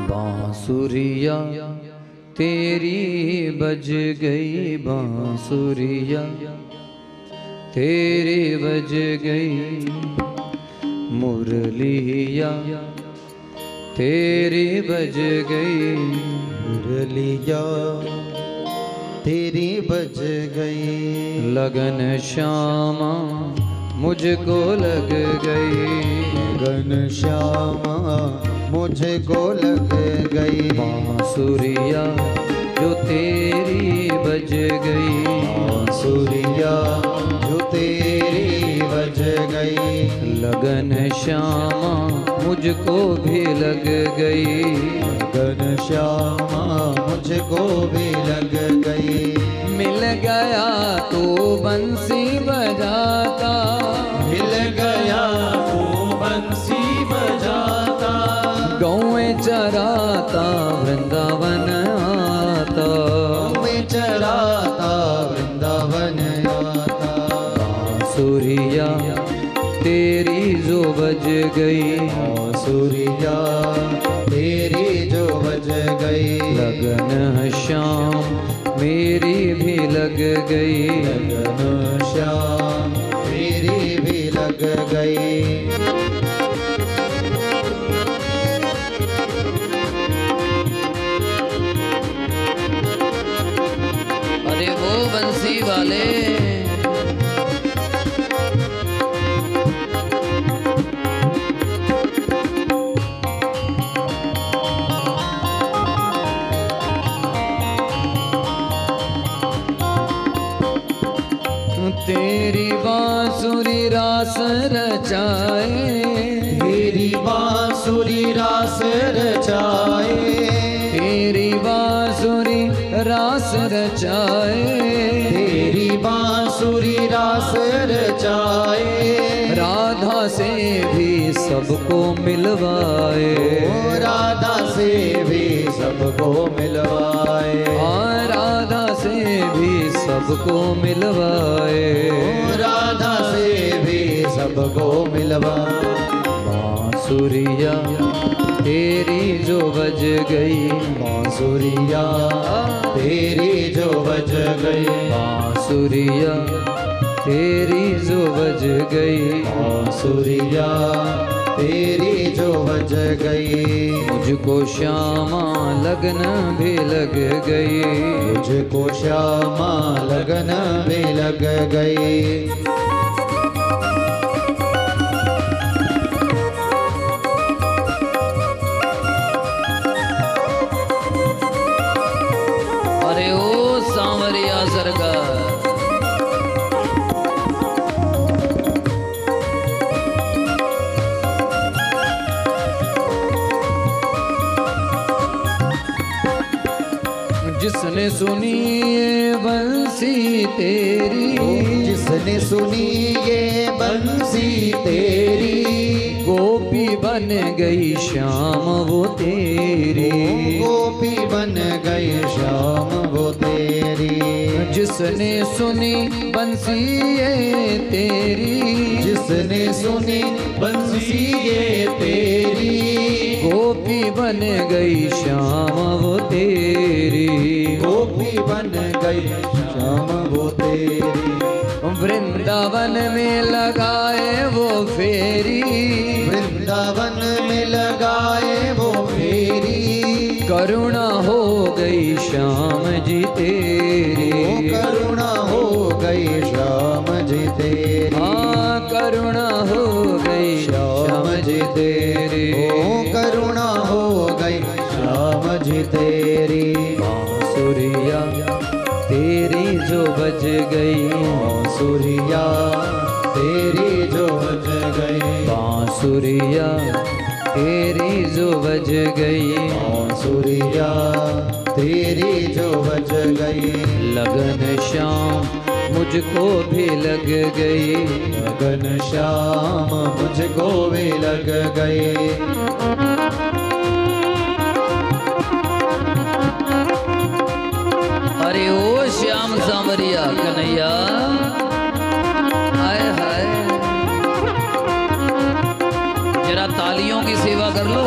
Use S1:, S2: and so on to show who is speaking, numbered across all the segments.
S1: बांसुरिया तेरी बज गई, बांसुरिया तेरी बज गई, मुरलिया तेरी बज गई,
S2: मुरलिया तेरी बज गई।
S1: लगन श्यामा मुझको लग गई,
S2: लगन श्यामा मुझको लग गई।
S1: बांसुरिया जो तेरी बज गई,
S2: बांसुरिया जो तेरी बज गई।
S1: लगन श्यामा मुझको भी लग गई,
S2: लगन श्यामा मुझको भी लग गई।
S1: मिल गया तो बंसी बजाता,
S2: मिल गया तो बंसी बजाता।
S1: गाँव में चराता वृंदावन आता,
S2: में चराता वृंदावन आता।
S1: बांसुरिया तेरी जो बज गई,
S2: बांसुरिया तेरी जो बज गई।
S1: लगन श्याम मेरी भी लग गई,
S2: लगन श्याम मेरी भी लग गई।
S1: अरे वो बंसी वाले तेरी बांसुरी रास रचाए,
S2: तेरी बांसुरी रास रचाए।
S1: तेरी बांसुरी रास रचाए,
S2: तेरी बांसुरी रास रचाए।
S1: राधा से भी सबको मिलवाए,
S2: ओ राधा से भी सबको मिलवाए।
S1: राधा से भी सबको मिलवाए,
S2: ओ राधा से भी सबको मिलवाए।
S1: बांसुरिया तेरी जो बज गई,
S2: बांसुरिया तेरी जो बज गई।
S1: बांसुरिया तेरी जो बज गई,
S2: बांसुरिया तेरी जो बज गई।
S1: मुझको श्यामा लगन भी लग गई,
S2: मुझको श्यामा लगन भी लग गई।
S1: अरे ओ सांवरिया सरकार जिसने सुनी ये बंसी तेरी,
S2: जिसने सुनी ये बंसी तेरी।
S1: गोपी बन गई श्याम वो तेरी,
S2: गोपी बन गई श्याम वो तेरी।
S1: जिसने सुनी बंसी ये तेरी,
S2: जिसने सुनी बंसी ये तेरी।
S1: गोपी बन गई श्याम वो तेरी,
S2: गोपी बन गई श्याम वो तेरी।
S1: वृंदावन में लगाए वो फेरी,
S2: वृंदावन में लगाए वो फेरी।
S1: करुणा हो गई श्याम जी तेरी,
S2: करुणा हो गई श्याम जी तेरी।
S1: हाँ करुणा हो गई श्याम जी तेरी,
S2: करुणा हो गई श्याम जी तेरी।
S1: बांसुरिया तेरी जो बज गई,
S2: बांसुरिया तेरी जो बज गई।
S1: बांसुरिया तेरी जो बज गई,
S2: बांसुरिया तेरी जो बज गई।
S1: लगन श्याम मुझको भी लग गई,
S2: लगन श्याम मुझको भी लग गई।
S1: अरे ओ श्याम सांवरिया कन्हैया, हाय हाय जरा तालियों की सेवा कर लो।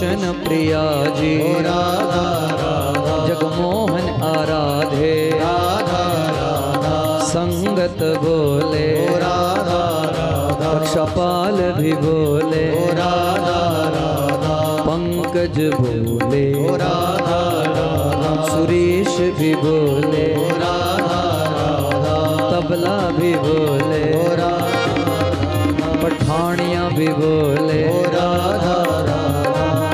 S1: कृष्ण प्रिया जी
S2: राधा राधा
S1: जगमोहन आराधे
S2: राधा राधा
S1: संगत बोले
S2: राधा राधा
S1: रक्षापाल भी बोले
S2: राधा राधा
S1: पंकज बोले
S2: राधा राधा
S1: सुरेश भी बोले
S2: राधा राधा
S1: तबला भी बोले पठानिया भी बोले
S2: राधा राधा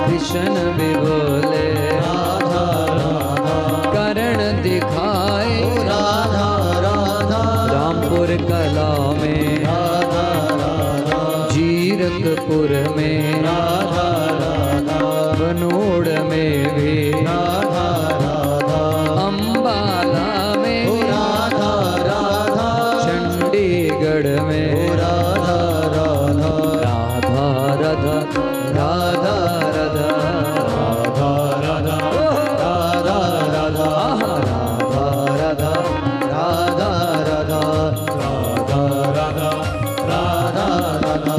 S1: कृष्ण भी बोले
S2: राधा राधा
S1: करण दिखाए
S2: राधा राधा
S1: रामपुर कला में
S2: राधा राधा
S1: जीरकपुर में
S2: राधा राधा
S1: बनोड़ में भी
S2: राधा राधा
S1: अम्बाला में
S2: राधा राधा
S1: चंडीगढ़ में
S2: राधा राधा
S1: राधा राधा राधा राधा
S2: राधा राधा राधा राधा राधा राधा राधा राधा राधा राधा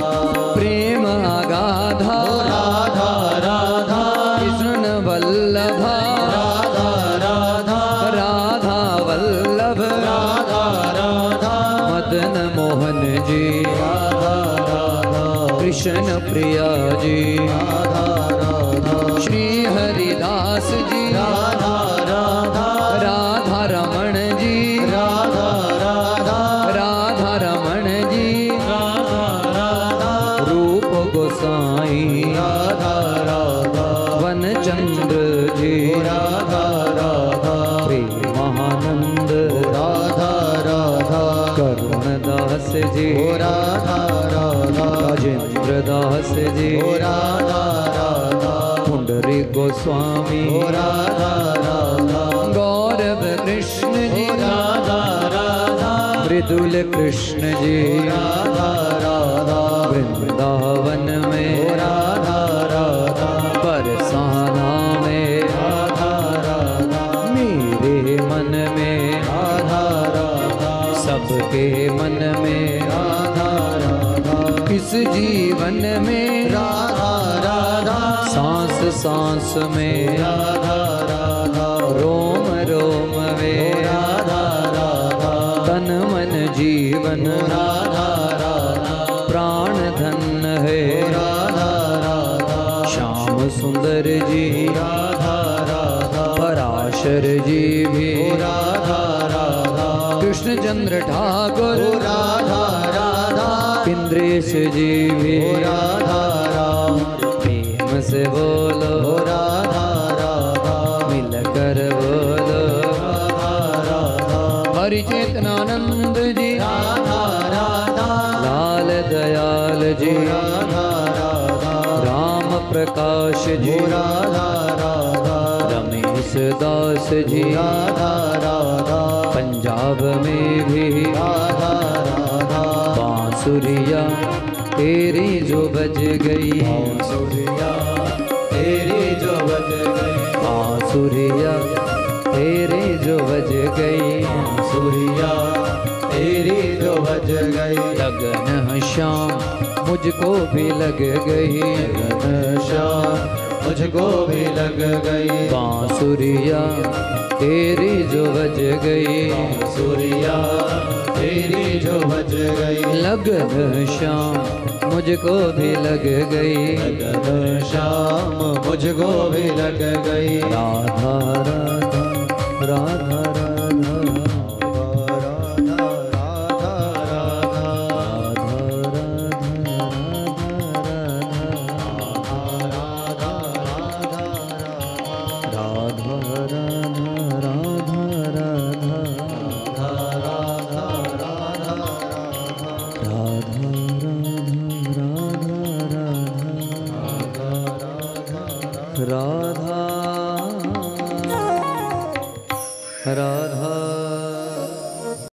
S1: प्रेम अगाधा
S2: राधा राधा
S1: कृष्ण वल्लभा
S2: राधा राधा
S1: राधा वल्लभ
S2: राधा राधा
S1: मदन मोहन जी
S2: राधा राधा
S1: कृष्ण प्रिया जी
S2: राधा राधा
S1: श्री हरिदास जी
S2: राधा राधा
S1: राधा रमण जी
S2: राधा राधा
S1: राधा रमण जी
S2: राधा राधा
S1: रूप गोसाई
S2: राधा राधा
S1: वनचंद्र जी
S2: राधा राधा
S1: प्रेमानंद
S2: राधा राधा
S1: करुणदास जी
S2: राधा राधा
S1: राजेंद्र दास जी
S2: राधा राधा
S1: पुंडरी गोस्वामी
S2: राधा राधा
S1: गौरव कृष्ण जी
S2: राधा राधा
S1: मृदुल कृष्ण जी
S2: राधा राधा
S1: वृंदावन में
S2: राधा राधा
S1: बरसाना में
S2: राधा राधा
S1: मेरे मन में
S2: राधा राधा
S1: सबके मन में
S2: राधा राधा
S1: इस जीवन में
S2: राधा राधा
S1: सांस सांस में
S2: राधा राधा
S1: रोम रोम में
S2: राधा राधा
S1: तन मन जीवन
S2: राधा राधा
S1: प्राण धन है
S2: राधा राधा
S1: श्याम सुंदर जी
S2: राधा राधा
S1: पराशर जी भी
S2: राधा राधा
S1: कृष्ण चंद्र ठाकुर
S2: राधा राधा
S1: इंद्रेश जी भी
S2: राधा राम
S1: प्रेम से बोलो
S2: राधा राधा
S1: मिलकर बोलो
S2: राधा राधा
S1: हरि चेतनानंद जी
S2: राधा राधा
S1: लाल दयाल जी
S2: राधा राधा
S1: राम प्रकाश जी
S2: राधा राधा
S1: रमेश दास जी
S2: राधा राधा
S1: पंजाब में भी
S2: राधा राधा
S1: बांसुरिया तेरी जो बज गई
S2: सूर्या तेरी जो बज गई
S1: बांसुरिया तेरी जो बज गई
S2: सूर्या तेरी जो बज गई
S1: लगन श्याम मुझको भी लग गई
S2: श्याम मुझको भी लग गई
S1: बांसुरिया तेरी जो बज गई
S2: सूर्या तेरी जो बज गई
S1: लगन श्याम मुझको भी लग गई
S2: लगन श्याम मुझको भी लग गई
S1: राधा राधा राधा राधा राधा राधा